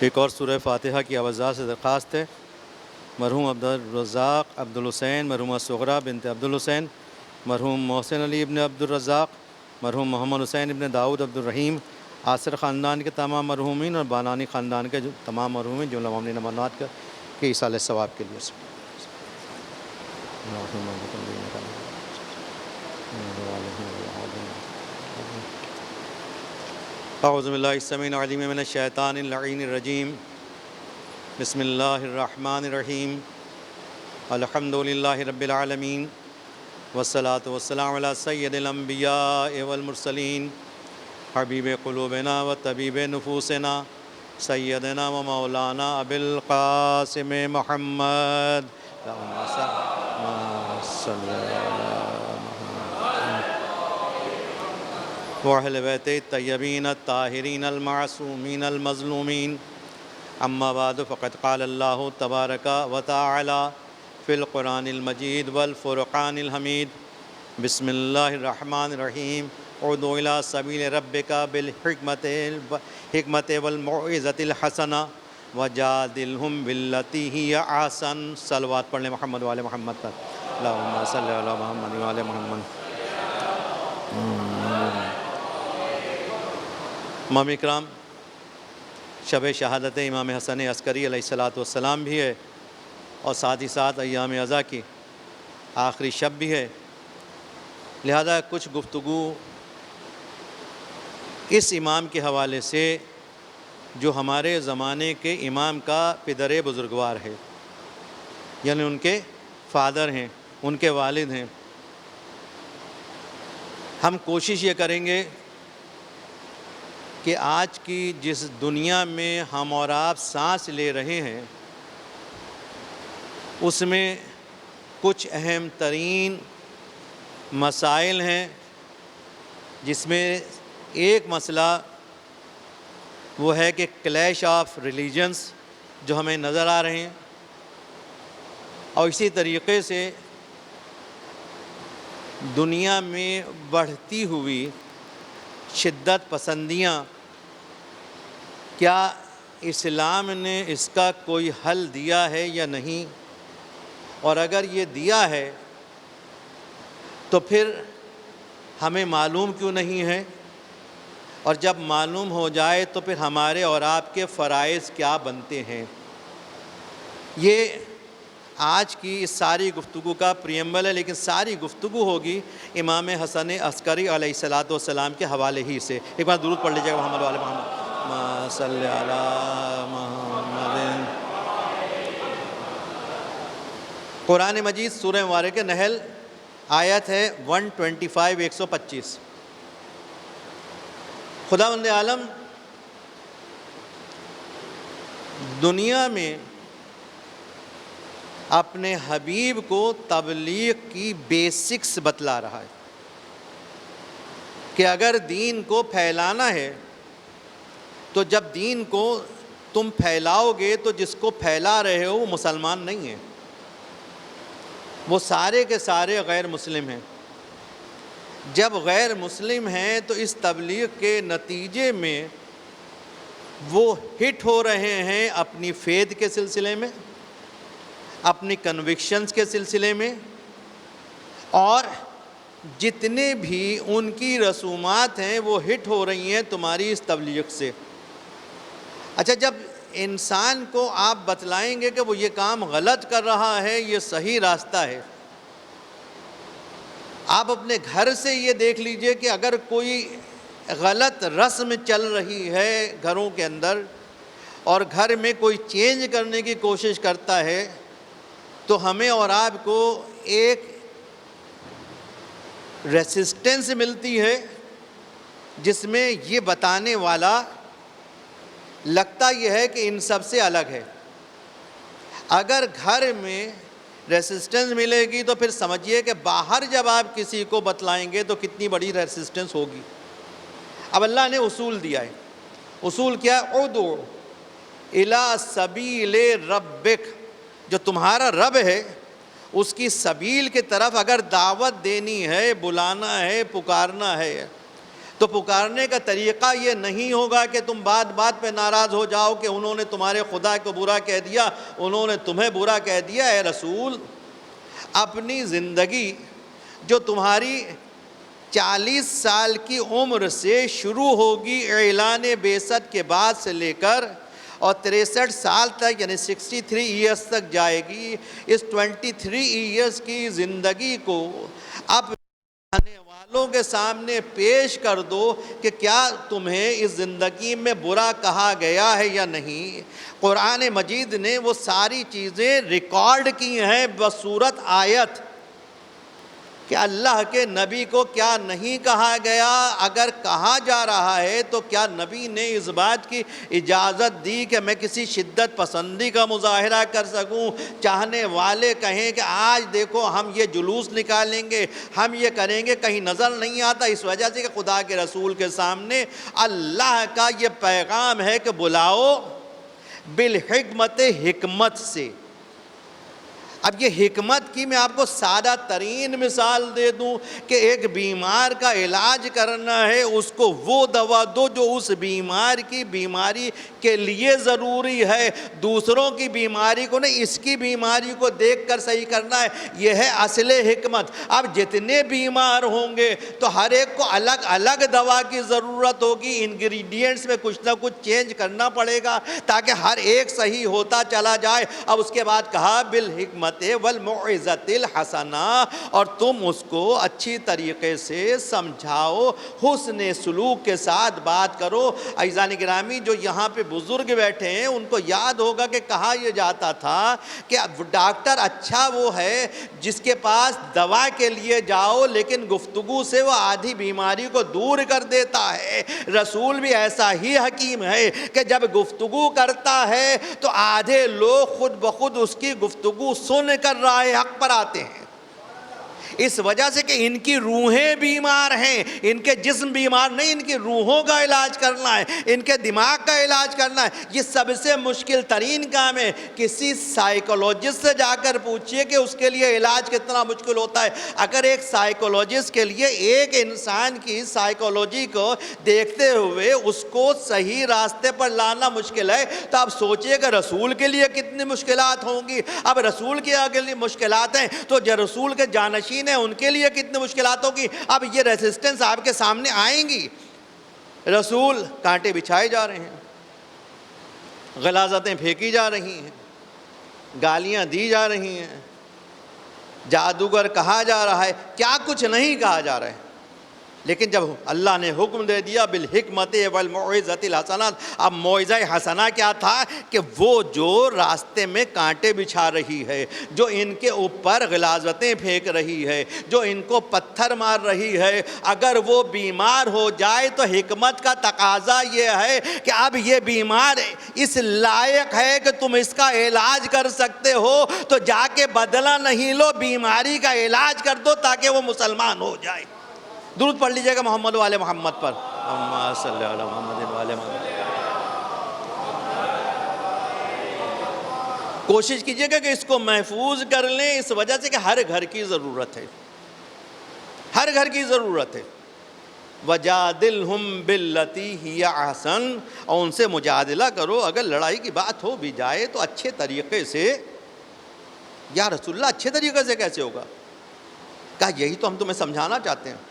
ایک اور سورہ فاتحہ کی آوازات سے درخواست ہے مرحوم عبدالرزاق عبدالحسین، مرحومہ صغرا بنت عبدالحسین، مرحوم محسن علی ابن عبدالرزاق، مرحوم محمد حسین ابن داؤد عبدالرحیم، عاصر خاندان کے تمام مرحومین اور بانانی خاندان کے تمام مرحومین جملہ مومنین اموات کے ایصال ثواب کے لیے اعوذ باللہ السمیع العلیم من الشیطان اللعین الرجیم بسم اللہ الرحمن الرحیم الحمد للہ رب العالمین والصلاة والسلام علی سید الانبیاء والمرسلین حبیب قلوبنا و طبیب نفوسنا سیدنا و مولانا ابی القاسم محمد وأہل بیت الطیبین الطاہرین المعصومین المظلومین اما بعد فقد قال اللہ تبارک و تعالی فی القرآن المجید والفرقان الحمید بسم اللہ الرحمن الرحیم ادع الی سبیل ربک بالحکمت والموعظۃ الحسنہ وجادلہم باللتی ہی احسن۔ صلوات پڑھ لیں محمد وآل محمد پر، اللہم صلی علی محمد وآل محمد۔ امام اکرام، شب شہادت امام حسن عسکری علیہ السلام بھی ہے اور ساتھ ہی ساتھ ایام عزا کی آخری شب بھی ہے، لہذا کچھ گفتگو اس امام کے حوالے سے جو ہمارے زمانے کے امام کا پدر بزرگوار ہے، یعنی ان کے فادر ہیں، ان کے والد ہیں۔ ہم کوشش یہ کریں گے کہ آج کی جس دنیا میں ہم اور آپ سانس لے رہے ہیں اس میں کچھ اہم ترین مسائل ہیں، جس میں ایک مسئلہ وہ ہے کہ کلیش آف ریلیجنز جو ہمیں نظر آ رہے ہیں، اور اسی طریقے سے دنیا میں بڑھتی ہوئی شدت پسندیاں، کیا اسلام نے اس کا کوئی حل دیا ہے یا نہیں، اور اگر یہ دیا ہے تو پھر ہمیں معلوم کیوں نہیں ہے، اور جب معلوم ہو جائے تو پھر ہمارے اور آپ کے فرائض کیا بنتے ہیں۔ یہ آج کی اس ساری گفتگو کا پریمبل ہے، لیکن ساری گفتگو ہوگی امام حسن عسکری علیہ السلام کے حوالے ہی سے۔ ایک بار درود پڑھ لیجیے گا محمد وآل محمد، صلی علی محمد۔ قرآن مجید سورہ مبارکہ نحل آیت ہے 125 125۔ خداوند عالم دنیا میں اپنے حبیب کو تبلیغ کی بیسکس بتلا رہا ہے کہ اگر دین کو پھیلانا ہے تو جب دین کو تم پھیلاؤ گے تو جس کو پھیلا رہے ہو وہ مسلمان نہیں ہیں، وہ سارے کے سارے غیر مسلم ہیں۔ جب غیر مسلم ہیں تو اس تبلیغ کے نتیجے میں وہ ہٹ ہو رہے ہیں اپنی فیتھ کے سلسلے میں، اپنی کنوکشنز کے سلسلے میں، اور جتنے بھی ان کی رسومات ہیں وہ ہٹ ہو رہی ہیں تمہاری اس تبلیغ سے۔ اچھا، جب انسان کو آپ بتلائیں گے کہ وہ یہ کام غلط کر رہا ہے، یہ صحیح راستہ ہے، آپ اپنے گھر سے یہ دیکھ لیجئے کہ اگر کوئی غلط رسم چل رہی ہے گھروں کے اندر اور گھر میں کوئی چینج کرنے کی کوشش کرتا ہے تو ہمیں اور آپ کو ایک ریسسٹنس ملتی ہے جس میں یہ بتانے والا لگتا یہ ہے کہ ان سب سے الگ ہے۔ اگر گھر میں ریسسٹنس ملے گی تو پھر سمجھیے کہ باہر جب آپ کسی کو بتلائیں گے تو کتنی بڑی ریسسٹنس ہوگی۔ اب اللہ نے اصول دیا ہے، اصول کیا ہے؟ ادعو الی سبیل ربک، جو تمہارا رب ہے اس کی سبیل کی طرف اگر دعوت دینی ہے، بلانا ہے، پکارنا ہے، تو پکارنے کا طریقہ یہ نہیں ہوگا کہ تم بات بات پہ ناراض ہو جاؤ کہ انہوں نے تمہارے خدا کو برا کہہ دیا، انہوں نے تمہیں برا کہہ دیا۔ اے رسول، اپنی زندگی جو تمہاری 40 سال کی عمر سے شروع ہوگی اعلان بعثت کے بعد سے لے کر اور 63 سال تک یعنی 63 ایئرس تک جائے گی، اس 23 ایئرس کی زندگی کو اب آنے والوں کے سامنے پیش کر دو کہ کیا تمہیں اس زندگی میں برا کہا گیا ہے یا نہیں۔ قرآن مجید نے وہ ساری چیزیں ریکارڈ کی ہیں بصورت آیت کہ اللہ کے نبی کو کیا نہیں کہا گیا، اگر کہا جا رہا ہے تو کیا نبی نے اس بات کی اجازت دی کہ میں کسی شدت پسندی کا مظاہرہ کر سکوں؟ چاہنے والے کہیں کہ آج دیکھو ہم یہ جلوس نکالیں گے، ہم یہ کریں گے، کہیں نظر نہیں آتا، اس وجہ سے کہ خدا کے رسول کے سامنے اللہ کا یہ پیغام ہے کہ بلاؤ بالحکمت، حکمت سے۔ اب یہ حکمت کی میں آپ کو سادہ ترین مثال دے دوں کہ ایک بیمار کا علاج کرنا ہے، اس کو وہ دوا دو جو اس بیمار کی بیماری کے لیے ضروری ہے، دوسروں کی بیماری کو نہیں، اس کی بیماری کو دیکھ کر صحیح کرنا ہے۔ یہ ہے اصل حکمت۔ اب جتنے بیمار ہوں گے تو ہر ایک کو الگ الگ دوا کی ضرورت ہوگی، انگریڈینٹس میں کچھ نہ کچھ چینج کرنا پڑے گا تاکہ ہر ایک صحیح ہوتا چلا جائے۔ اب اس کے بعد کہا بالحکمت والموعظۃ الحسنہ، اور تم اس کو اچھی طریقے سے سمجھاؤ، حسن سلوک کے ساتھ بات کرو۔ عزیزان گرامی، جو یہاں پہ بزرگ بیٹھے ہیں ان کو یاد ہوگا کہ کہا یہ جاتا تھا کہ ڈاکٹر اچھا وہ ہے جس کے پاس دوا کے لیے جاؤ لیکن گفتگو سے وہ آدھی بیماری کو دور کر دیتا ہے۔ رسول بھی ایسا ہی حکیم ہے کہ جب گفتگو کرتا ہے تو آدھے لوگ خود بخود اس کی گفتگو سن کر راہ حق پر آتے ہیں، اس وجہ سے کہ ان کی روحیں بیمار ہیں، ان کے جسم بیمار نہیں، ان کی روحوں کا علاج کرنا ہے، ان کے دماغ کا علاج کرنا ہے۔ یہ سب سے مشکل ترین کام ہے۔ کسی سائیکولوجسٹ سے جا کر پوچھئے کہ اس کے لیے علاج کتنا مشکل ہوتا ہے۔ اگر ایک سائیکولوجسٹ کے لیے ایک انسان کی سائیکولوجی کو دیکھتے ہوئے اس کو صحیح راستے پر لانا مشکل ہے تو اب سوچئے کہ رسول کے لیے کتنی مشکلات ہوں گی۔ اب رسول کے لیے مشکلات ہیں تو جو رسول کے جانشین ان کے لیے کتنی مشکلات ہوگی۔ اب یہ ریزسٹنس آپ کے سامنے آئیں گی۔ رسول کانٹے بچھائے جا رہے ہیں، غلاظتیں پھینکی جا رہی ہیں، گالیاں دی جا رہی ہیں، جادوگر کہا جا رہا ہے، کیا کچھ نہیں کہا جا رہا ہے، لیکن جب اللہ نے حکم دے دیا بالحکمت والموعظۃ الحسنہ، اب موعظہ حسنہ کیا تھا کہ وہ جو راستے میں کانٹے بچھا رہی ہے، جو ان کے اوپر غلاظتیں پھینک رہی ہے، جو ان کو پتھر مار رہی ہے، اگر وہ بیمار ہو جائے تو حکمت کا تقاضا یہ ہے کہ اب یہ بیمار اس لائق ہے کہ تم اس کا علاج کر سکتے ہو تو جا کے بدلہ نہیں لو، بیماری کا علاج کر دو تاکہ وہ مسلمان ہو جائے۔ درود پڑھ لیجئے گا محمد و آل محمد پر۔ اللہم صلی علی محمد و آل محمد۔ کوشش کیجئے گا کہ اس کو محفوظ کر لیں، اس وجہ سے کہ ہر گھر کی ضرورت ہے، ہر گھر کی ضرورت ہے۔ وَجَادِلْهُمْ بِالَّتِي هِيَ أَحْسَنُ، اور ان سے مجادلہ کرو، اگر لڑائی کی بات ہو بھی جائے تو اچھے طریقے سے۔ یا رسول اللہ اچھے طریقے سے کیسے ہوگا؟ کہا یہی تو ہم تمہیں سمجھانا چاہتے ہیں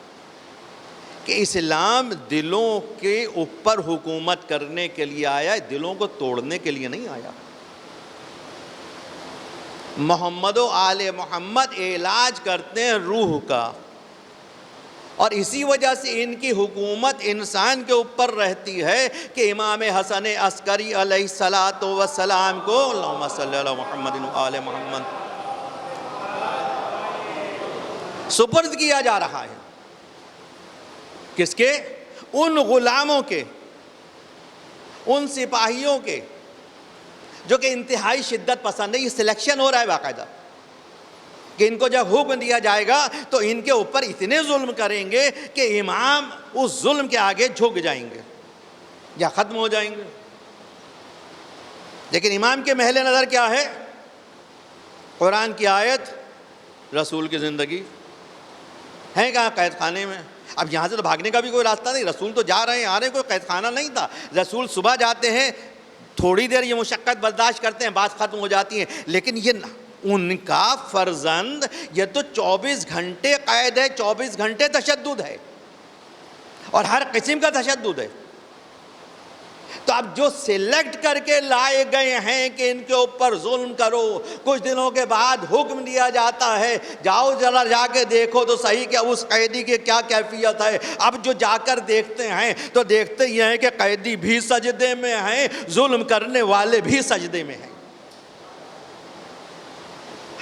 کہ اسلام دلوں کے اوپر حکومت کرنے کے لیے آیا ہے، دلوں کو توڑنے کے لیے نہیں آیا۔ محمد و آل محمد علاج کرتے ہیں روح کا، اور اسی وجہ سے ان کی حکومت انسان کے اوپر رہتی ہے کہ امام حسن عسکری علیہ السلام کو اللہم صلی علی محمد و آل محمد سپرد کیا جا رہا ہے۔ کس کے؟ ان غلاموں کے، ان سپاہیوں کے جو کہ انتہائی شدت پسند ہے۔ یہ سلیکشن ہو رہا ہے باقاعدہ کہ ان کو جب حکم دیا جائے گا تو ان کے اوپر اتنے ظلم کریں گے کہ امام اس ظلم کے آگے جھک جائیں گے یا ختم ہو جائیں گے۔ لیکن امام کے محل نظر کیا ہے؟ قرآن کی آیت رسول کی زندگی ہے کہاں؟ قید خانے میں۔ اب یہاں سے تو بھاگنے کا بھی کوئی راستہ نہیں، رسول تو جا رہے ہیں آ رہے ہیں، کوئی قید خانہ نہیں تھا۔ رسول صبح جاتے ہیں، تھوڑی دیر یہ مشقت برداشت کرتے ہیں، بات ختم ہو جاتی ہے، لیکن یہ ان کا فرزند یہ تو 24 گھنٹے قید ہے، 24 گھنٹے تشدد ہے، اور ہر قسم کا تشدد ہے۔ تو اب جو سلیکٹ کر کے لائے گئے ہیں کہ ان کے اوپر ظلم کرو، کچھ دنوں کے بعد حکم دیا جاتا ہے جاؤ ذرا جا کے دیکھو تو صحیح کہ اس قیدی کی کیا کیفیت ہے۔ اب جو جا کر دیکھتے ہیں تو دیکھتے یہ ہیں کہ قیدی بھی سجدے میں ہیں، ظلم کرنے والے بھی سجدے میں ہیں۔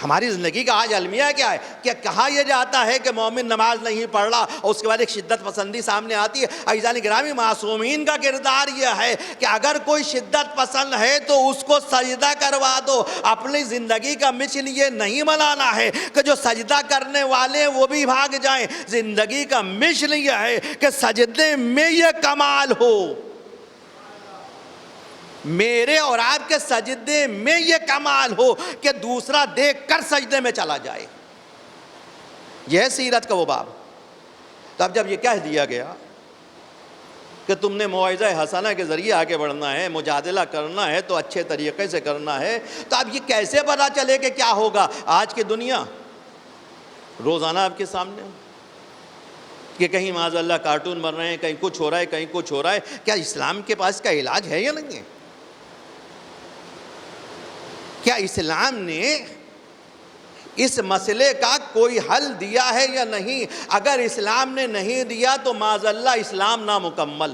ہماری زندگی کا آج المیہ کیا ہے کہ کہا یہ جاتا ہے کہ مومن نماز نہیں پڑھ رہا، اور اس کے بعد ایک شدت پسندی سامنے آتی ہے۔ عزیزان گرامی، معصومین کا کردار یہ ہے کہ اگر کوئی شدت پسند ہے تو اس کو سجدہ کروا دو۔ اپنی زندگی کا مثل یہ نہیں بنانا ہے کہ جو سجدہ کرنے والے ہیں وہ بھی بھاگ جائیں۔ زندگی کا مثل یہ ہے کہ سجدے میں یہ کمال ہو، میرے اور آپ کے سجدے میں یہ کمال ہو کہ دوسرا دیکھ کر سجدے میں چلا جائے۔ یہ ہے سیرت کا وہ باب۔ تو اب جب یہ کہہ دیا گیا کہ تم نے موعظہ حسنہ کے ذریعے آگے بڑھنا ہے، مجادلہ کرنا ہے تو اچھے طریقے سے کرنا ہے، تو اب یہ کیسے پتا چلے کہ کیا ہوگا؟ آج کی دنیا روزانہ آپ کے سامنے کہ کہیں معاذ اللہ کارٹون بن رہے ہیں، کہیں کچھ ہو رہا ہے، کہیں کچھ ہو رہا ہے۔ کیا اسلام کے پاس کا علاج ہے یا نہیں ہے؟ کیا اسلام نے اس مسئلے کا کوئی حل دیا ہے یا نہیں؟ اگر اسلام نے نہیں دیا تو معاذ اللہ اسلام نامکمل۔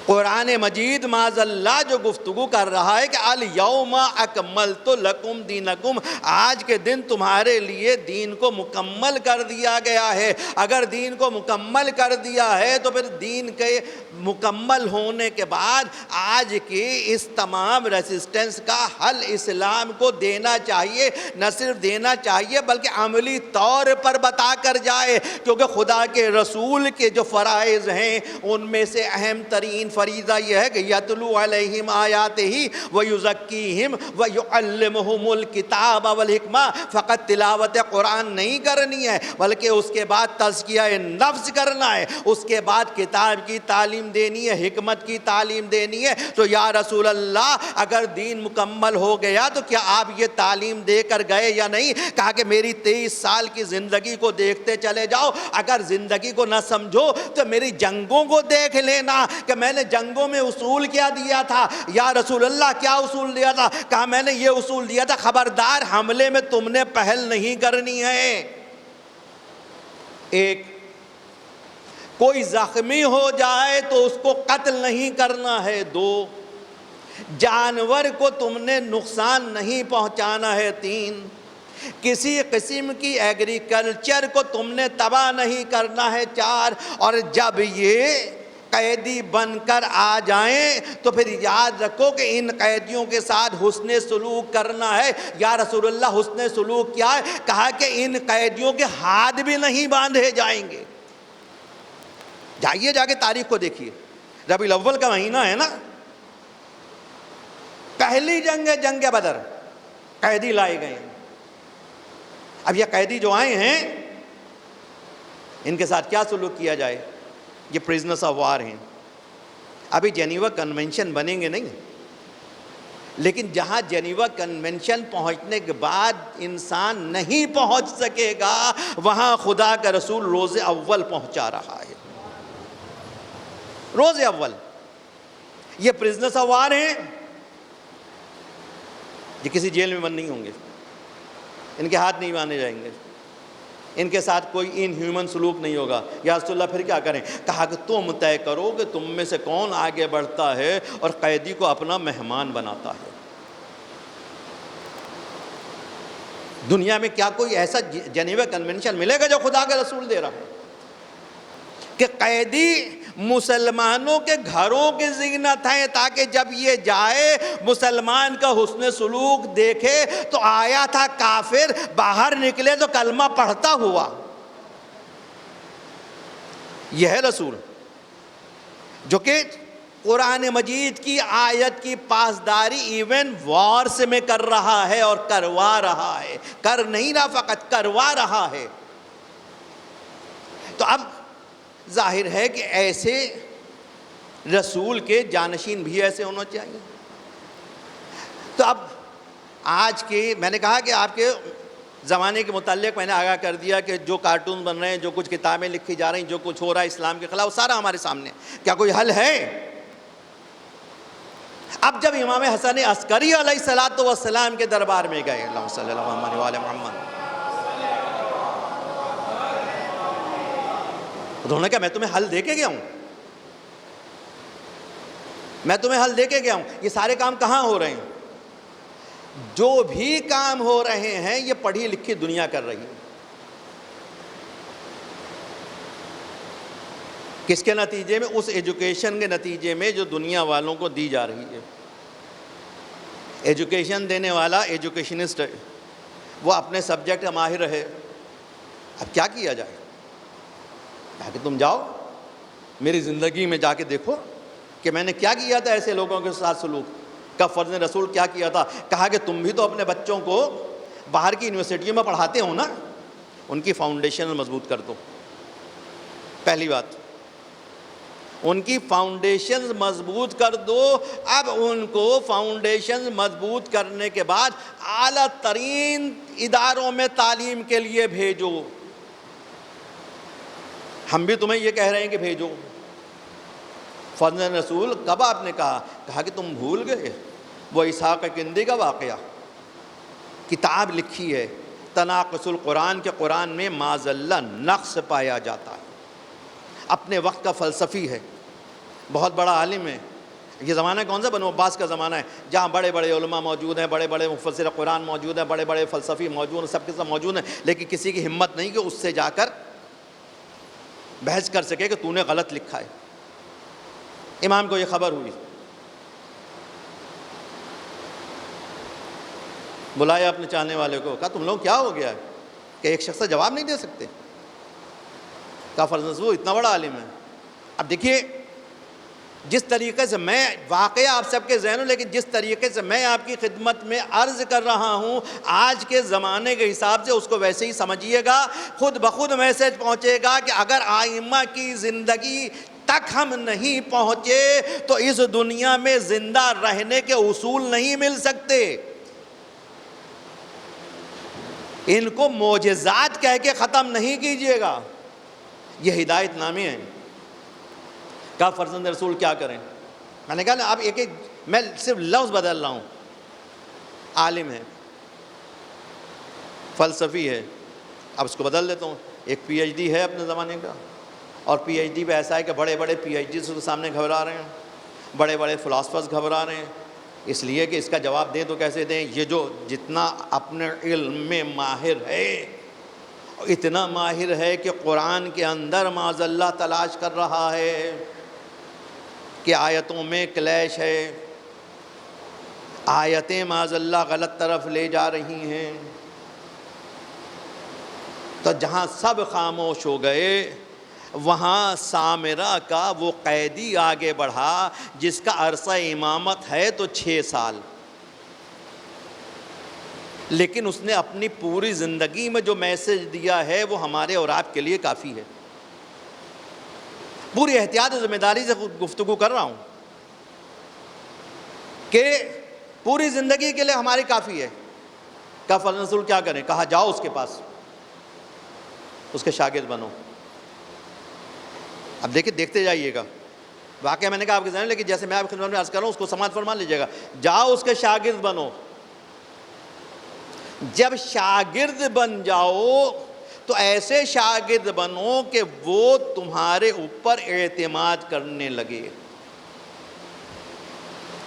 قرآن مجید معاذ اللہ جو گفتگو کر رہا ہے کہ الیوم اکملت لکم دینکم، آج کے دن تمہارے لیے دین کو مکمل کر دیا گیا ہے۔ اگر دین کو مکمل کر دیا ہے تو پھر دین کے مکمل ہونے کے بعد آج کی اس تمام ریسسٹنس کا حل اسلام کو دینا چاہیے۔ نہ صرف دینا چاہیے بلکہ عملی طور پر بتا کر جائے، کیونکہ خدا کے رسول کے جو فرائض ہیں ان میں سے اہم ترین فریضہ یہ ہے کہ یتلو علیہم آیاتہ ویزکیہم ویعلمہم الکتاب والحکمہ۔ فقط تلاوت قرآن نہیں کرنی ہے بلکہ اس کے بعد تزکیہ نفس کرنا ہے، اس کے بعد کتاب کی تعلیم دینی ہے، حکمت کی تعلیم دینی ہے۔ تو یا رسول اللہ اگر دین مکمل ہو گیا تو کیا آپ یہ تعلیم دے کر گئے یا نہیں؟ کہا کہ میری 23 سال کی زندگی کو دیکھتے چلے جاؤ، اگر زندگی کو نہ سمجھو تو میری جنگوں کو دیکھ لینا کہ میں نے جنگوں میں اصول کیا دیا تھا۔ یا رسول اللہ کیا اصول دیا تھا؟ کہا میں نے یہ اصول دیا تھا، خبردار حملے میں تم نے پہل نہیں کرنی ہے۔ ایک، کوئی زخمی ہو جائے تو اس کو قتل نہیں کرنا ہے۔ دو، جانور کو تم نے نقصان نہیں پہنچانا ہے۔ تین، کسی قسم کی ایگریکلچر کو تم نے تباہ نہیں کرنا ہے۔ چار، اور جب یہ قیدی بن کر آ جائیں تو پھر یاد رکھو کہ ان قیدیوں کے ساتھ حسن سلوک کرنا ہے۔ یا رسول اللہ حسن سلوک کیا ہے؟ کہا کہ ان قیدیوں کے ہاتھ بھی نہیں باندھے جائیں گے۔ جائیے جا کے تاریخ کو دیکھیے، ربیع الاول کا مہینہ ہے نا، پہلی جنگ ہے جنگ بدر، قیدی لائے گئے ہیں۔ اب یہ قیدی جو آئے ہیں ان کے ساتھ کیا سلوک کیا جائے؟ یہ پریزنرز آف وار ہیں۔ ابھی جنیوا کنونشن بنیں گے نہیں، لیکن جہاں جنیوا کنونشن پہنچنے کے بعد انسان نہیں پہنچ سکے گا وہاں خدا کا رسول روز اول پہنچا رہا ہے۔ روز اول یہ پریزنرز آف وار ہیں، یہ کسی جیل میں بند نہیں ہوں گے، ان کے ہاتھ نہیں باندھے جائیں گے، ان کے ساتھ کوئی ان ہیومن سلوک نہیں ہوگا۔ یا رسول اللہ پھر کیا کریں؟ کہا کہ تم طے کرو کہ تم میں سے کون آگے بڑھتا ہے اور قیدی کو اپنا مہمان بناتا ہے۔ دنیا میں کیا کوئی ایسا جنیوا کنونشن ملے گا جو خدا کا رسول دے رہا ہے کہ قیدی مسلمانوں کے گھروں کی زینت ہیں تاکہ جب یہ جائے مسلمان کا حسن سلوک دیکھے تو آیا تھا کافر، باہر نکلے تو کلمہ پڑھتا ہوا۔ یہ ہے رسول جو کہ قرآن مجید کی آیت کی پاسداری ایون وارس میں کر رہا ہے اور کروا رہا ہے، کر نہیں رہا فقط کروا رہا ہے۔ تو اب ظاہر ہے کہ ایسے رسول کے جانشین بھی ایسے ہونا چاہیے۔ تو اب آج کے میں نے کہا کہ آپ کے زمانے کے متعلق میں نے آگاہ کر دیا کہ جو کارٹون بن رہے ہیں، جو کچھ کتابیں لکھی جا رہی ہیں، جو کچھ ہو رہا ہے اسلام کے خلاف، وہ سارا ہمارے سامنے ہے۔ کیا کوئی حل ہے؟ اب جب امام حسن عسکری علیہ السلام کے دربار میں گئے، اللہم صلی اللہ علیہ وآلہ محمد، انہوں نے کہا میں تمہیں حل دے کے گیا ہوں، میں تمہیں حل دے کے گیا ہوں۔ یہ سارے کام کہاں ہو رہے ہیں؟ جو بھی کام ہو رہے ہیں یہ پڑھی لکھی دنیا کر رہی ہے۔ کس کے نتیجے میں؟ اس ایجوکیشن کے نتیجے میں جو دنیا والوں کو دی جا رہی ہے۔ ایجوکیشن دینے والا ایجوکیشنسٹ ہے، وہ اپنے سبجیکٹ کا ماہر ہے۔ اب کیا کیا جائے؟ کہا کہ تم جاؤ میری زندگی میں جا کے دیکھو کہ میں نے کیا کیا تھا ایسے لوگوں کے ساتھ سلوک کا، فرض رسول کیا کیا تھا۔ کہا کہ تم بھی تو اپنے بچوں کو باہر کی یونیورسٹیوں میں پڑھاتے ہو نا، ان کی فاؤنڈیشن مضبوط کر دو۔ پہلی بات، ان کی فاؤنڈیشن مضبوط کر دو۔ اب ان کو فاؤنڈیشن مضبوط کرنے کے بعد اعلیٰ ترین اداروں میں تعلیم کے لیے بھیجو۔ ہم بھی تمہیں یہ کہہ رہے ہیں کہ بھیجو۔ فضل رسول کب آپ نے کہا؟ کہا کہ تم بھول گئے وہ اسحاق کندی کا واقعہ، کتاب لکھی ہے تناقض القرآن کے، قرآن میں معاذ اللہ نقص پایا جاتا ہے۔ اپنے وقت کا فلسفی ہے، بہت بڑا عالم ہے۔ یہ زمانہ کون سا؟ بنو عباس کا زمانہ ہے، جہاں بڑے بڑے علماء موجود ہیں، بڑے بڑے مفسر قرآن موجود ہیں، بڑے بڑے فلسفی موجود ہیں، سب کے سب موجود ہیں، لیکن کسی کی ہمت نہیں کہ اس سے جا کر بحث کر سکے کہ تو نے غلط لکھا ہے۔ امام کو یہ خبر ہوئی، بلایا اپنے چاہنے والے کو، کہا تم لوگ کیا ہو گیا ہے کہ ایک شخص جواب نہیں دے سکتے؟ کہا فرض وہ اتنا بڑا عالم ہے۔ اب دیکھیے جس طریقے سے میں واقعہ آپ سب کے ذہن ہوں، لیکن جس طریقے سے میں آپ کی خدمت میں عرض کر رہا ہوں آج کے زمانے کے حساب سے اس کو ویسے ہی سمجھیے گا، خود بخود میسج پہنچے گا کہ اگر آئمہ کی زندگی تک ہم نہیں پہنچے تو اس دنیا میں زندہ رہنے کے اصول نہیں مل سکتے۔ ان کو معجزات کہہ کے ختم نہیں کیجیے گا، یہ ہدایت نامے ہیں۔ کہا فرزند رسول کیا کریں؟ میں نے کہا نا اب ایک میں صرف لفظ بدل رہا ہوں۔ عالم ہے، فلسفی ہے، اب اس کو بدل دیتا ہوں۔ ایک پی ایچ ڈی ہے اپنے زمانے کا، اور پی ایچ ڈی پہ ایسا ہے کہ بڑے بڑے پی ایچ ڈی کے سامنے گھبرا رہے ہیں، بڑے بڑے فلاسفرز گھبرا رہے ہیں، اس لیے کہ اس کا جواب دیں تو کیسے دیں؟ یہ جو جتنا اپنے علم میں ماہر ہے، اتنا ماہر ہے کہ قرآن کے اندر معاذ اللہ تلاش کر رہا ہے کہ آیتوں میں کلیش ہے، آیتیں معاذ اللہ غلط طرف لے جا رہی ہیں۔ تو جہاں سب خاموش ہو گئے وہاں سامرہ کا وہ قیدی آگے بڑھا جس کا عرصہ امامت ہے تو 6 سال، لیکن اس نے اپنی پوری زندگی میں جو میسج دیا ہے وہ ہمارے اور آپ کے لیے کافی ہے۔ پوری احتیاط و ذمہ داری سے گفتگو کر رہا ہوں کہ پوری زندگی کے لیے ہماری کافی ہے۔ کہا فلاں رسول کیا کریں؟ کہا جاؤ اس کے پاس، اس کے شاگرد بنو۔ اب دیکھتے جائیے گا، واقعہ میں نے کہا آپ کے ذہن، لیکن جیسے میں آپ کی خدمت میں عرض کر رہا ہوں اس کو سماعت فرما لیجیے گا۔ جاؤ اس کے شاگرد بنو۔ جب شاگرد بن جاؤ تو ایسے شاگرد بنو کہ وہ تمہارے اوپر اعتماد کرنے لگے،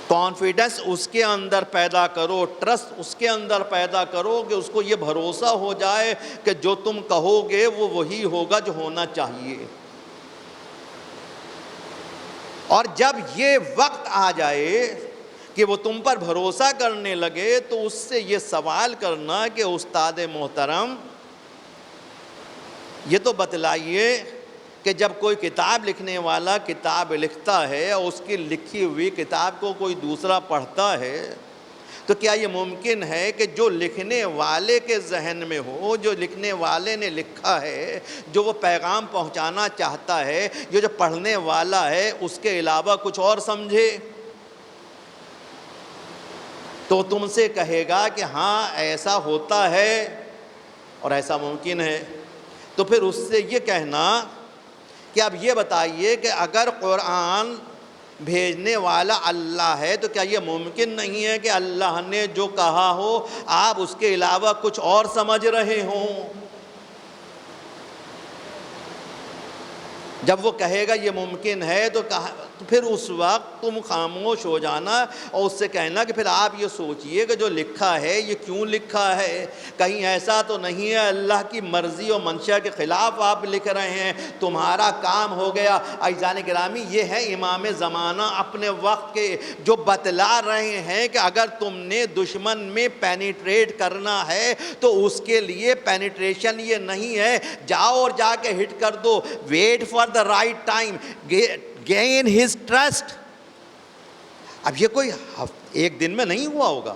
کانفیڈنس اس کے اندر پیدا کرو، ٹرسٹ اس کے اندر پیدا کرو کہ اس کو یہ بھروسہ ہو جائے کہ جو تم کہو گے وہ وہی ہوگا جو ہونا چاہیے۔ اور جب یہ وقت آ جائے کہ وہ تم پر بھروسہ کرنے لگے تو اس سے یہ سوال کرنا کہ استاد محترم یہ تو بتلائیے کہ جب کوئی کتاب لکھنے والا کتاب لکھتا ہے اور اس کی لکھی ہوئی کتاب کو کوئی دوسرا پڑھتا ہے تو کیا یہ ممکن ہے کہ جو لکھنے والے کے ذہن میں ہو، جو لکھنے والے نے لکھا ہے، جو وہ پیغام پہنچانا چاہتا ہے، جو پڑھنے والا ہے اس کے علاوہ کچھ اور سمجھے؟ تو تم سے کہے گا کہ ہاں ایسا ہوتا ہے اور ایسا ممکن ہے۔ تو پھر اس سے یہ کہنا کہ اب یہ بتائیے کہ اگر قرآن بھیجنے والا اللہ ہے تو کیا یہ ممکن نہیں ہے کہ اللہ نے جو کہا ہو آپ اس کے علاوہ کچھ اور سمجھ رہے ہوں؟ جب وہ کہے گا یہ ممکن ہے تو پھر اس وقت تم خاموش ہو جانا اور اس سے کہنا کہ پھر آپ یہ سوچئے کہ جو لکھا ہے یہ کیوں لکھا ہے، کہیں ایسا تو نہیں ہے اللہ کی مرضی اور منشا کے خلاف آپ لکھ رہے ہیں، تمہارا کام ہو گیا۔ عزیزان گرامی، یہ ہے امام زمانہ اپنے وقت کے جو بتلا رہے ہیں کہ اگر تم نے دشمن میں پینیٹریٹ کرنا ہے تو اس کے لیے پینیٹریشن یہ نہیں ہے جاؤ اور جا کے ہٹ کر دو، wait for the right time, gain his trust۔ اب یہ کوئی ایک دن میں نہیں ہوا ہوگا،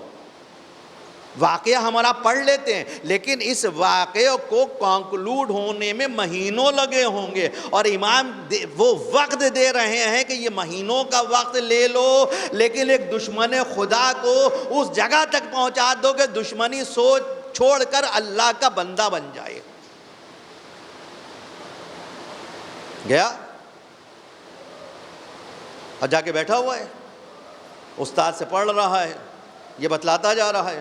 واقعہ ہمارا پڑھ لیتے ہیں، لیکن اس واقعے کو کنکلوڈ ہونے میں مہینوں لگے ہوں گے، اور امام وہ وقت دے رہے ہیں کہ یہ مہینوں کا وقت لے لو، لیکن ایک دشمن خدا کو اس جگہ تک پہنچا دو کہ دشمنی سوچ چھوڑ کر اللہ کا بندہ بن جائے۔ گیا اور جا کے بیٹھا ہوا ہے، استاد سے پڑھ رہا ہے، یہ بتلاتا جا رہا ہے،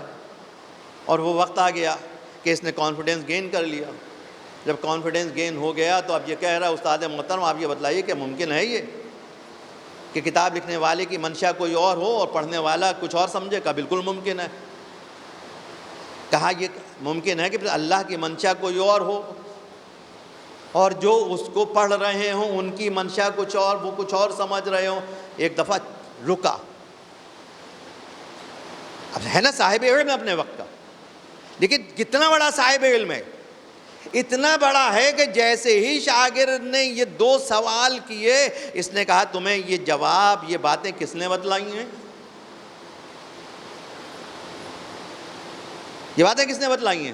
اور وہ وقت آ گیا کہ اس نے کانفیڈنس گین کر لیا۔ جب کانفیڈنس گین ہو گیا تو اب یہ کہہ رہا ہے استاد محترم آپ یہ بتلائیے کہ ممکن ہے یہ کہ کتاب لکھنے والے کی منشا کوئی اور ہو اور پڑھنے والا کچھ اور سمجھے؟ کہا بالکل ممکن ہے۔ کہا یہ ممکن ہے کہ پھر اللہ کی منشا کوئی اور ہو اور جو اس کو پڑھ رہے ہوں ان کی منشا کچھ اور، وہ کچھ اور سمجھ رہے ہوں۔ ایک دفعہ رکا، اب ہے نا صاحب علم اپنے وقت کا، لیکن کتنا بڑا صاحب علم ہے، اتنا بڑا ہے کہ جیسے ہی شاگرد نے یہ دو سوال کیے اس نے کہا تمہیں یہ جواب، یہ باتیں کس نے بتلائی ہیں؟ یہ باتیں کس نے بتلائی ہیں؟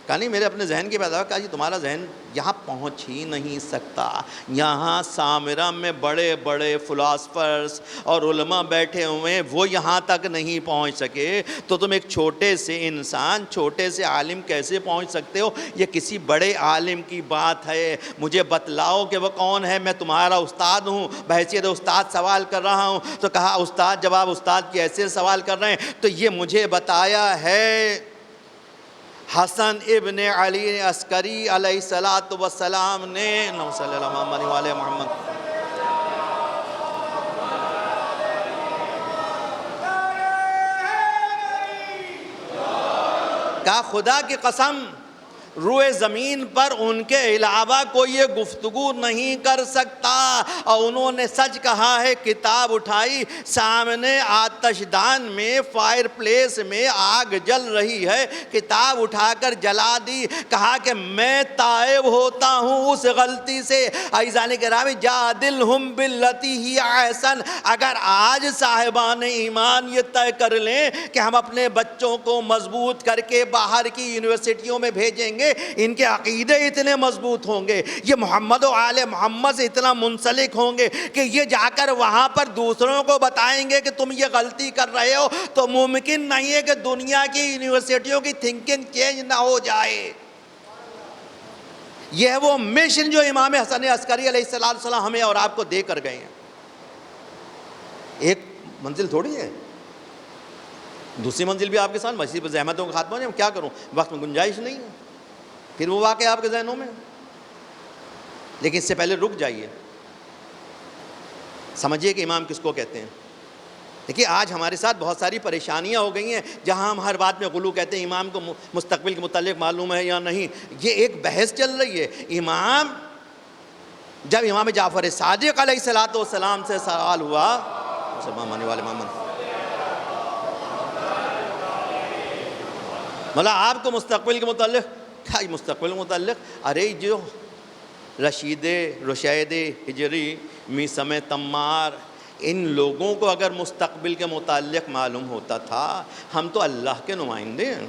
کہا نہیں میرے اپنے ذہن کی پیدا، کہا جی تمہارا ذہن یہاں پہنچ ہی نہیں سکتا، یہاں سامرا میں بڑے بڑے فلاسفرز اور علماء بیٹھے ہوئے ہیں، وہ یہاں تک نہیں پہنچ سکے تو تم ایک چھوٹے سے انسان، چھوٹے سے عالم کیسے پہنچ سکتے ہو؟ یہ کسی بڑے عالم کی بات ہے، مجھے بتلاؤ کہ وہ کون ہے، میں تمہارا استاد ہوں، بحیثیت استاد سوال کر رہا ہوں۔ تو کہا استاد جب آپ استاد کی حیثیت سوال کر رہے ہیں تو یہ مجھے بتایا ہے حسن ابن علی عسکری علیہ السلام نے، صلی اللہ علیہ محمد، کہا خدا کی قسم روئے زمین پر ان کے علاوہ کوئی یہ گفتگو نہیں کر سکتا، اور انہوں نے سچ کہا ہے۔ کتاب اٹھائی، سامنے آتش دان میں، فائر پلیس میں آگ جل رہی ہے، کتاب اٹھا کر جلا دی، کہا کہ میں تائب ہوتا ہوں اس غلطی سے۔ عزیزان گرامی جادلہم باللتی ہی احسن، اگر آج صاحبان ایمان یہ طے کر لیں کہ ہم اپنے بچوں کو مضبوط کر کے باہر کی یونیورسٹیوں میں بھیجیں گے، ان کے عقیدے اتنے مضبوط ہوں گے، یہ محمد و آل محمد سے اتنا منسلک ہوں گے کہ یہ جا کر وہاں پر دوسروں کو بتائیں گے کہ تم یہ غلطی کر رہے ہو، تو ممکن نہیں ہے کہ دنیا کی یونیورسٹیوں کی تھنکنگ چینج نہ ہو جائے۔ یہ ہے وہ مشن جو امام حسن عسکری علیہ السلام ہمیں اور آپ کو دے کر گئے ہیں۔ ایک منزل تھوڑی ہے، دوسری منزل بھی آپ کے ساتھ، مسجد پر زحمتوں کا خاتمہ، کیا کروں، وقت میں گنجائش نہیں ہے، پھر وہ واقعہ آپ کے ذہنوں میں۔ لیکن اس سے پہلے رک جائیے، سمجھیے کہ امام کس کو کہتے ہیں۔ دیکھیے آج ہمارے ساتھ بہت ساری پریشانیاں ہو گئی ہیں، جہاں ہم ہر بات میں غلو کہتے ہیں امام کو مستقبل کے متعلق معلوم ہے یا نہیں، یہ ایک بحث چل رہی ہے۔ امام، جب امام جعفر صادق علیہ السلام سے سوال ہوا، مسلمان ماننے والے محمد، مولا آپ کو مستقبل کے متعلق، کیا مستقبل کے متعلق؟ ارے جو رشید ہجری میثم تمار، ان لوگوں کو اگر مستقبل کے متعلق معلوم ہوتا تھا، ہم تو اللہ کے نمائندے ہیں۔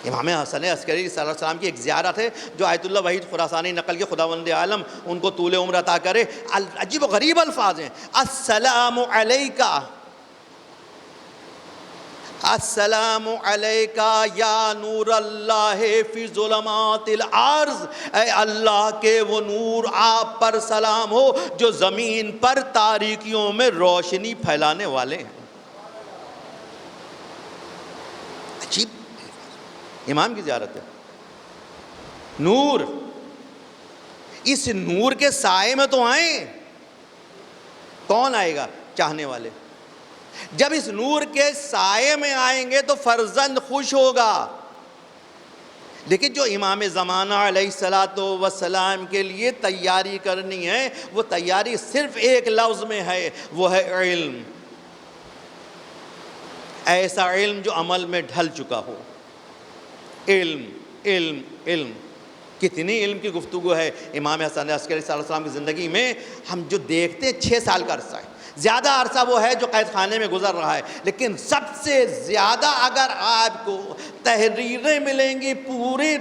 امام حسن عسکری صلی اللہ علیہ وسلم کی ایک زیارت ہے جو آیت اللہ وحید خراسانی نقل کے، خداوند عالم ان کو طول عمر عطا کرے۔ عجیب و غریب الفاظ ہیں، السلام علیکہ، السلام علیکہ یا نور اللہ فی ظلمات الارض، اے اللہ کے وہ نور، آپ پر سلام ہو جو زمین پر تاریکیوں میں روشنی پھیلانے والے ہیں۔ عجیب امام کی زیارت ہے۔ نور، اس نور کے سائے میں تو آئیں۔ کون آئے گا؟ چاہنے والے۔ جب اس نور کے سائے میں آئیں گے تو فرزند خوش ہوگا۔ لیکن جو امام زمانہ علیہ السلام کے لیے تیاری کرنی ہے، وہ تیاری صرف ایک لفظ میں ہے، وہ ہے علم۔ ایسا علم جو عمل میں ڈھل چکا ہو۔ علم علم علم، کتنی علم کی گفتگو ہے امام حسن عسکری صلی اللہ علیہ وسلم کی زندگی میں۔ ہم جو دیکھتے ہیں 6 سال کا عرصہ ہے، زیادہ عرصہ وہ ہے جو قید خانے میں گزر رہا ہے، لیکن سب سے زیادہ اگر آپ کو تحریریں ملیں گی پوری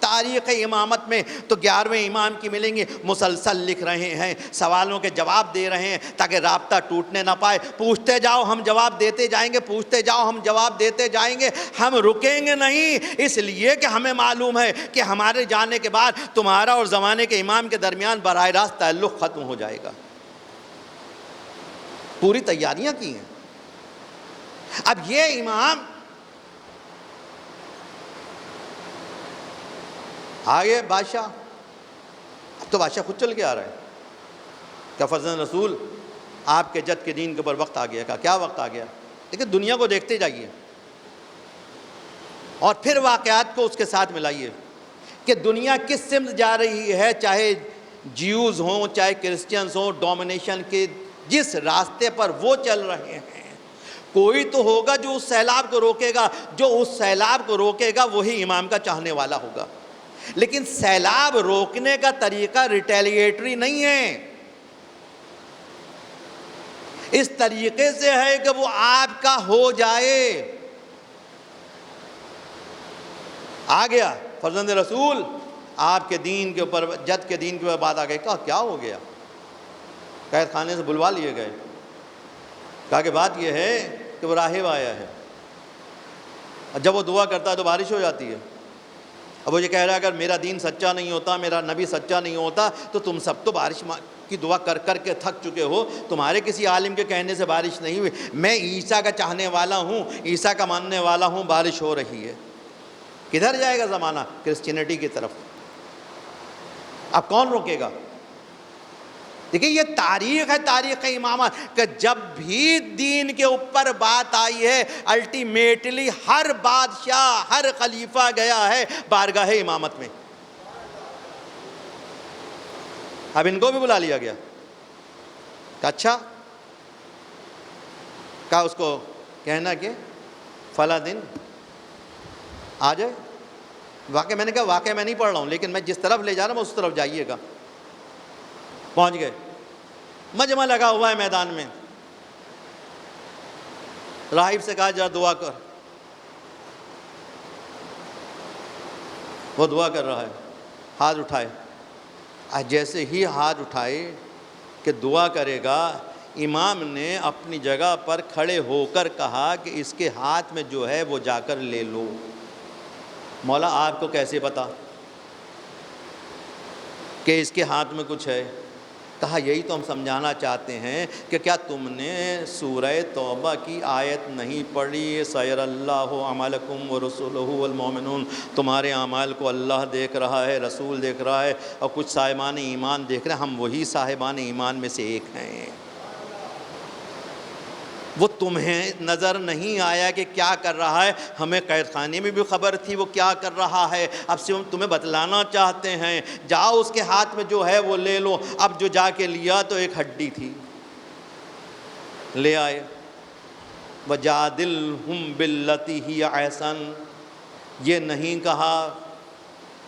تاریخ امامت میں تو 11ویں امام کی ملیں گی۔ مسلسل لکھ رہے ہیں، سوالوں کے جواب دے رہے ہیں تاکہ رابطہ ٹوٹنے نہ پائے۔ پوچھتے جاؤ ہم جواب دیتے جائیں گے، پوچھتے جاؤ ہم جواب دیتے جائیں گے، ہم رکیں گے نہیں، اس لیے کہ ہمیں معلوم ہے کہ ہمارے جانے کے بعد تمہارا اور زمانے کے امام کے درمیان براہ راست تعلق ختم ہو جائے گا۔ پوری تیاریاں کی ہیں۔ اب یہ امام آگے بادشاہ، اب تو بادشاہ خود چل کے آ رہا ہے۔ کیا فرزند رسول آپ کے جد کے دین کے اوپر وقت آ گیا؟ کیا وقت آ گیا؟ لیکن دنیا کو دیکھتے جائیے اور پھر واقعات کو اس کے ساتھ ملائیے کہ دنیا کس سمت جا رہی ہے، چاہے جیوز ہوں چاہے کرسچنز ہوں، ڈومینیشن کے جس راستے پر وہ چل رہے ہیں، کوئی تو ہوگا جو اس سیلاب کو روکے گا۔ جو اس سیلاب کو روکے گا وہی امام کا چاہنے والا ہوگا۔ لیکن سیلاب روکنے کا طریقہ ریٹیلیٹری نہیں ہے، اس طریقے سے ہے کہ وہ آپ کا ہو جائے۔ آ گیا فرزند رسول، آپ کے دین کے اوپر، جد کے دین کے اوپر بات آ گئی۔ کہا کیا ہو گیا؟ قید خانے سے بلوا لیے گئے۔ کہا کہ بات یہ ہے کہ وہ راہب آیا ہے، اور جب وہ دعا کرتا ہے تو بارش ہو جاتی ہے۔ اب وہ یہ کہہ رہا ہے اگر میرا دین سچا نہیں ہوتا، میرا نبی سچا نہیں ہوتا تو تم سب تو بارش کی دعا کر کر کے تھک چکے ہو، تمہارے کسی عالم کے کہنے سے بارش نہیں ہوئی۔ میں عیسیٰ کا چاہنے والا ہوں، عیسیٰ کا ماننے والا ہوں، بارش ہو رہی ہے۔ کدھر جائے گا زمانہ؟ کرسچینٹی کی طرف۔ اب کون روکے گا؟ دیکھیں یہ تاریخ ہے، تاریخ امامت، کہ جب بھی دین کے اوپر بات آئی ہے الٹیمیٹلی ہر بادشاہ، ہر خلیفہ گیا ہے بارگاہ امامت میں۔ اب ان کو بھی بلا لیا گیا۔ کہ اچھا، کہا اس کو کہنا کہ فلاں دن آ جائے۔ واقعہ میں نے کہا واقعہ میں نہیں پڑھ رہا ہوں، لیکن میں جس طرف لے جا رہا ہوں اس طرف جائیے گا۔ پہنچ گئے، مجمع لگا ہوا ہے میدان میں۔ راہب سے کہا جا دعا کر۔ وہ دعا کر رہا ہے، ہاتھ اٹھائے۔ جیسے ہی ہاتھ اٹھائے کہ دعا کرے گا، امام نے اپنی جگہ پر کھڑے ہو کر کہا کہ اس کے ہاتھ میں جو ہے وہ جا کر لے لو۔ مولا آپ کو کیسے پتا کہ اس کے ہاتھ میں کچھ ہے؟ کہا یہی تو ہم سمجھانا چاہتے ہیں کہ کیا تم نے سورہ توبہ کی آیت نہیں پڑھی؟ سیر اللہ عملکم ورسولہ والمؤمنون، تمہارے اعمال کو اللہ دیکھ رہا ہے، رسول دیکھ رہا ہے، اور کچھ صاحبان ایمان دیکھ رہے ہیں۔ ہم وہی صاحبان ایمان میں سے ایک ہیں۔ وہ تمہیں نظر نہیں آیا کہ کیا کر رہا ہے؟ ہمیں قید خانے میں بھی خبر تھی وہ کیا کر رہا ہے، اب سے ہم تمہیں بتلانا چاہتے ہیں۔ جاؤ اس کے ہاتھ میں جو ہے وہ لے لو۔ اب جو جا کے لیا تو ایک ہڈی تھی، لے آئے۔ وَجَادِلْهُمْ بِالَّتِي هِيَ أَحْسَنُ، یہ نہیں کہا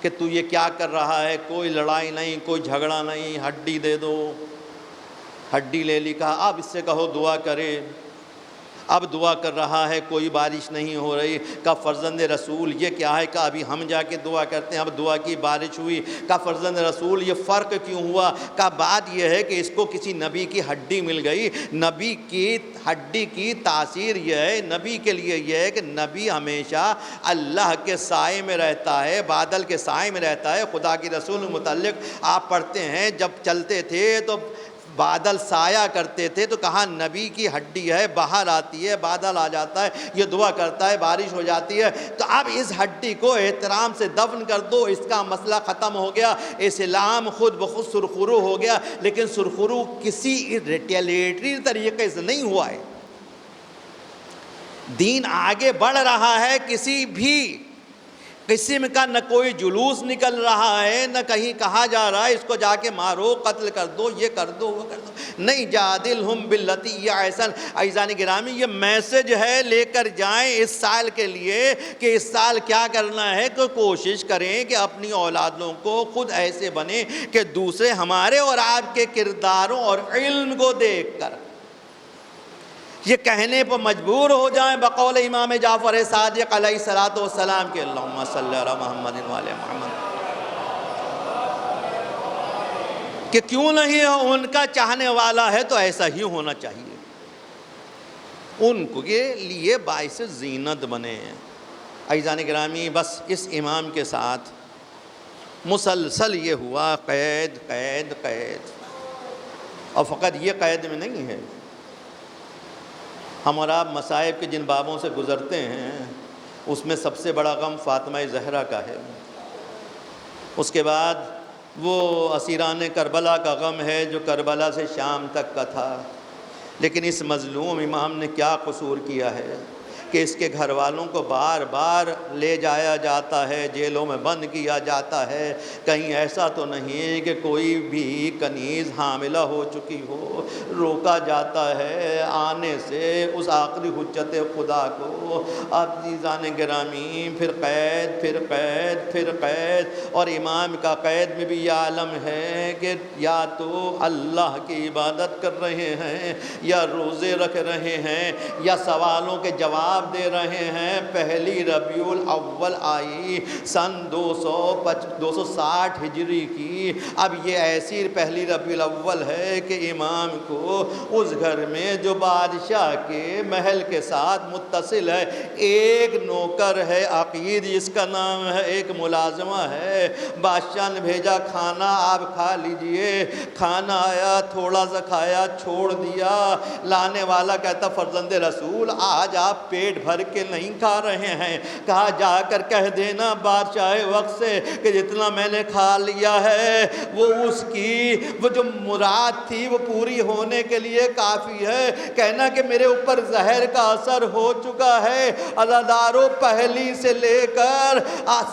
کہ تو یہ کیا کر رہا ہے، کوئی لڑائی نہیں، کوئی جھگڑا نہیں، ہڈی دے دو، ہڈی لے لی، کہا اب اس سے کہو دعا کرے، اب دعا کر رہا ہے، کوئی بارش نہیں ہو رہی، کہا فرزند رسول یہ کیا ہے، کہا ابھی ہم جا کے دعا کرتے ہیں، اب دعا کی بارش ہوئی، کہا فرزند رسول یہ فرق کیوں ہوا، کہا بات یہ ہے کہ اس کو کسی نبی کی ہڈی مل گئی، نبی کی ہڈی کی تاثیر یہ ہے، نبی کے لیے یہ ہے کہ نبی ہمیشہ اللہ کے سائے میں رہتا ہے، بادل کے سائے میں رہتا ہے۔ خدا کی رسول متعلق آپ پڑھتے ہیں جب چلتے تھے تو بادل سایہ کرتے تھے، تو کہا نبی کی ہڈی ہے، باہر آتی ہے، بادل آ جاتا ہے، یہ دعا کرتا ہے، بارش ہو جاتی ہے، تو اب اس ہڈی کو احترام سے دفن کر دو، اس کا مسئلہ ختم ہو گیا، اسلام خود بخود سرخرو ہو گیا۔ لیکن سرخرو کسی ریٹیلیٹری طریقے سے نہیں ہوا ہے، دین آگے بڑھ رہا ہے، کسی بھی قسم کا نہ کوئی جلوس نکل رہا ہے، نہ کہیں کہا جا رہا ہے اس کو جا کے مارو، قتل کر دو، یہ کر دو، وہ کر دو، نہیں، جادلہم باللتی ہی احسن۔ عزیزان گرامی یہ میسج ہے، لے کر جائیں اس سال کے لیے کہ اس سال کیا کرنا ہے، کہ کوشش کریں کہ اپنی اولادوں کو خود ایسے بنیں کہ دوسرے ہمارے اور آپ کے کرداروں اور علم کو دیکھ کر یہ کہنے پر مجبور ہو جائیں بقول امام جعفر صادق علیہ السلام کے اللہم صلی علی محمد وعلی محمد، کہ کیوں نہیں ہے، ان کا چاہنے والا ہے تو ایسا ہی ہونا چاہیے، ان کے لیے باعث زینت بنے۔ عزیزان گرامی بس اس امام کے ساتھ مسلسل یہ ہوا، قید قید قید، اور فقط یہ قید میں نہیں ہے، ہم اور آپ مصائب کے جن بابوں سے گزرتے ہیں اس میں سب سے بڑا غم فاطمہ زہرا کا ہے، اس کے بعد وہ اسیران کربلا کا غم ہے جو کربلا سے شام تک کا تھا۔ لیکن اس مظلوم امام نے کیا قصور کیا ہے کہ اس کے گھر والوں کو بار بار لے جایا جاتا ہے، جیلوں میں بند کیا جاتا ہے، کہیں ایسا تو نہیں کہ کوئی بھی کنیز حاملہ ہو چکی ہو، روکا جاتا ہے آنے سے اس آخری حجت خدا کو۔ اب عزیزان گرامی پھر قید پھر قید پھر قید، اور امام کا قید میں بھی یہ عالم ہے کہ یا تو اللہ کی عبادت کر رہے ہیں، یا روزے رکھ رہے ہیں، یا سوالوں کے جواب دے رہے ہیں۔ پہلی ربیع الاول آئی سن 260 ہجری کی، اب یہ ایسی پہلی ربیع الاول ہے کہ امام کو اس گھر میں جو بادشاہ کے محل کے ساتھ متصل ہے، ایک نوکر ہے عقید جس کا نام ہے، ایک ملازمہ ہے، بادشاہ نے بھیجا کھانا آپ کھا لیجئے، کھانا آیا تھوڑا سا کھایا چھوڑ دیا، لانے والا کہتا فرزند رسول آج آپ پیٹ بھر کے نہیں کھا رہے ہیں، کہا جا کر کہہ دینا بادشاہ وقت سے کہ جتنا میں نے کھا لیا ہے وہ اس کی وہ جو مراد تھی وہ پوری ہونے کے لیے کافی ہے، کہنا کہ میرے اوپر زہر کا اثر ہو چکا ہے۔ عزاداروں پہلی سے لے کر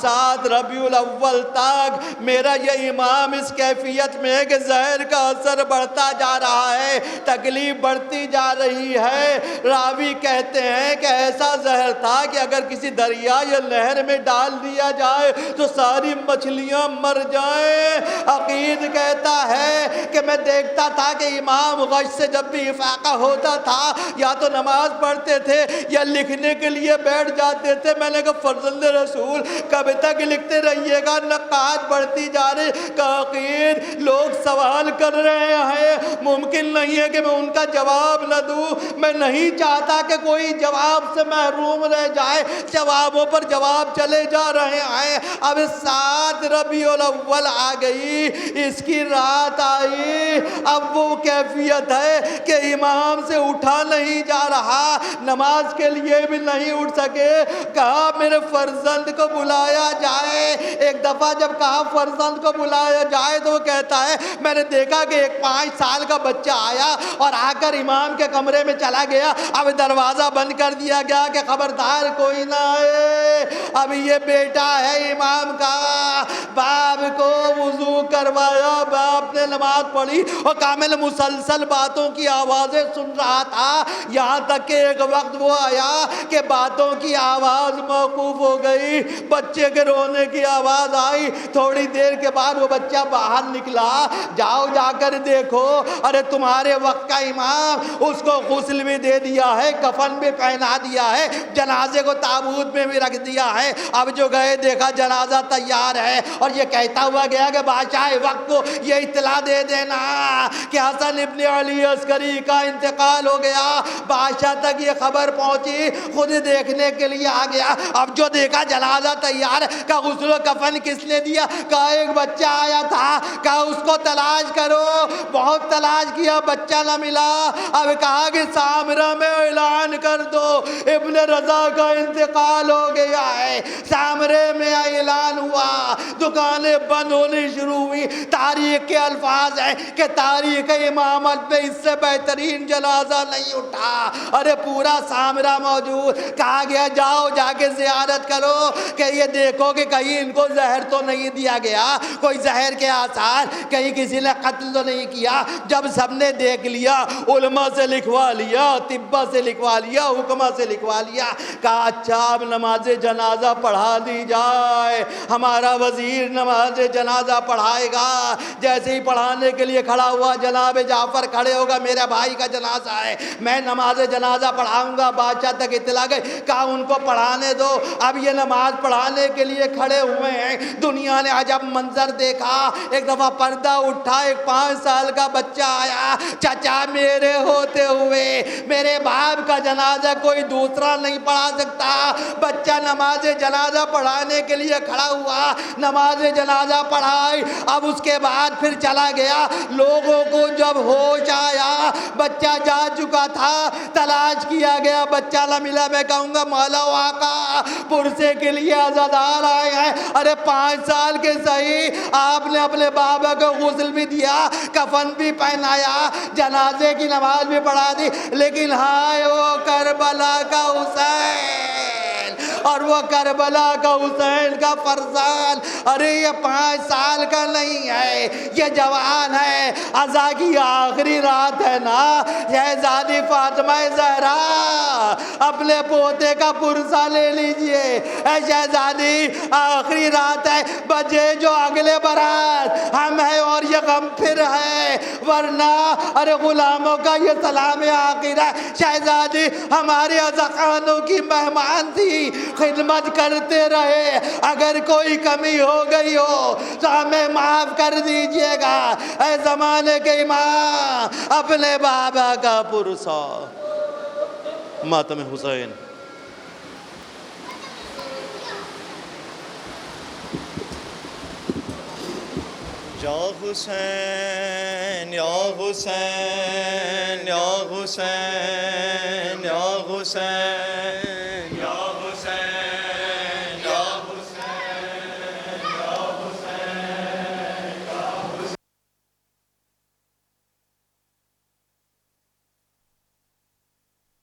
7 ربیع الاول تک میرا یہ امام اس کیفیت میں ہے کہ زہر کا اثر بڑھتا جا رہا ہے، تکلیف بڑھتی جا رہی ہے۔ راوی کہتے ہیں کہ ایسا زہر تھا کہ اگر کسی دریا یا نہر میں ڈال دیا جائے تو ساری مچھلیاں مر جائیں۔ عقید کہتا ہے کہ میں دیکھتا تھا کہ امام غش سے جب بھی افاقہ ہوتا تھا یا تو نماز پڑھتے تھے یا لکھنے کے لیے بیٹھ جاتے تھے، میں نے کہا فرزند رسول کب تک لکھتے رہیے گا، نقاہت بڑھتی جا رہی۔ کہ عقید لوگ سوال کر رہے ہیں، ممکن نہیں ہے کہ میں ان کا جواب نہ دوں، میں نہیں چاہتا کہ کوئی جواب سے محروم رہ جائے، جوابوں پر جواب چلے جا رہے ہیں۔ اب 7 ربیع الاول آ گئی، اس کی رات آئی، اب وہ کیفیت ہے کہ امام سے اٹھا نہیں جا رہا، نماز کے لیے بھی نہیں اٹھ سکے، کہا میرے فرزند کو بلایا جائے۔ ایک دفعہ جب کہا فرزند کو بلایا جائے تو وہ کہتا ہے میں نے دیکھا کہ ایک 5 سال کا بچہ آیا اور آ کر امام کے کمرے میں چلا گیا، اب دروازہ بند کر دیا دیا گیا کہ خبردار کوئی نہ آئے، اب یہ بیٹا ہے امام کا۔ باپ کو وضو کروایا، باپ نے نماز پڑھی اور کامل مسلسل باتوں کی آوازیں سن رہا تھا، یہاں تک کہ ایک وقت وہ آیا کہ باتوں کی آواز موقوف ہو گئی، بچے کے رونے کی آواز آئی۔ تھوڑی دیر کے بعد وہ بچہ باہر نکلا، جاؤ جا کر دیکھو، ارے تمہارے وقت کا امام، اس کو غسل بھی دے دیا ہے، کفن بھی پہنا دیا ہے، جنازے کو تابوت میں بھی رکھ دیا ہے۔ اب جو گئے دیکھا جنازہ تیار ہے، اور یہ کہتا ہوا گیا کہ بادشاہ وقت کو یہ اطلاع دے دینا کہ حسن ابن علی عسکری کا انتقال ہو گیا۔ بادشاہ تک یہ خبر پہنچی، خود دیکھنے کے لیے آ گیا۔ اب جو دیکھا جنازہ تیار، کہا غسل و کفن کس نے دیا؟ کہا ایک بچہ آیا تھا، کہا اس کو تلاش کرو۔ بہت تلاش کیا، بچہ نہ ملا۔ اب کہا کہ سامرہ میں اعلان کر دو ابن رضا کا انتقال ہو گیا ہے۔ سامرے میں اعلان ہوا، دکانیں بند ہونی شروع ہوئی۔ تاریخ کے الفاظ ہیں کہ تاریخ امامت میں اس سے بہترین جنازہ نہیں اٹھا۔ ارے پورا سامرہ موجود، کہا گیا جاؤ جا کے زیارت کرو کہ یہ دیکھو کہ کہیں ان کو زہر تو نہیں دیا گیا، کوئی زہر کے آثار، کہیں کسی نے قتل تو نہیں کیا۔ جب سب نے دیکھ لیا، علماء سے لکھوا لیا، طباء سے لکھوا لیا، حکماء سے لکھوا لیا، کہا اچھا اب نماز جنازہ پڑھا دی جائے۔ ہمارا وزیر نماز جنازہ پڑھائے گا۔ جیسے ہی پڑھانے کے لیے کھڑا ہوا، جناب جعفر کھڑے ہوگا، میرے بھائی کا جنازہ ہے، میں نماز جنازہ پڑھاؤں گا۔ بادشاہ تک اطلاع گئی، کہا ان کو پڑھانے دو۔ اب یہ نماز پڑھانے کے لیے کھڑے ہوئے ہیں۔ دنیا نے عجب منظر دیکھا۔ ایک دفعہ پردہ اٹھا، ایک 5 سال کا بچہ آیا، چچا میرے ہوتے ہوئے میرے باپ کا جنازہ کوئی دوسرا نہیں پڑھا سکتا۔ بچہ نماز جنازہ پڑھانے کے لیے کھڑا ہوا، نماز جنازہ پڑھائی۔ اب اس کے بعد پھر چلا گیا۔ لوگوں کو جب ہوش آیا، بچہ جا چکا تھا، تلاش کیا گیا، بچہ نہ ملا۔ میں کہوں گا مولا آقا پرسے کے لیے عزادار آئے ہیں، ارے 5 سال کے صحیح، آپ نے اپنے بابا کو غسل بھی دیا، کفن بھی پہنایا، جنازے کی نماز بھی پڑھا دی، لیکن ہائے وہ کربلا کا حسین اور وہ کربلا کا حسین کا فرزان، ارے یہ 5 سال کا نہیں ہے، یہ جوان ہے۔ عزا کی آخری رات ہے نا، شہزادی فاطمہ زہرا اپنے پوتے کا پرسہ لے لیجئے۔ اے شہزادی آخری رات ہے، بجے جو اگلے برات ہم ہیں اور یہ غم پھر ہے، ورنہ ارے غلاموں کا یہ سلام آخر ہے۔ شہزادی ہمارے عزاخانوں کی مہمان تھی، خدمت کرتے رہے، اگر کوئی کمی ہو گئی ہو تو ہمیں معاف کر دیجئے گا۔ اے زمانے کے امام اپنے بابا کا پرسہ۔ ماتم حسین۔ یا حسین یا حسین یا حسین یا حسین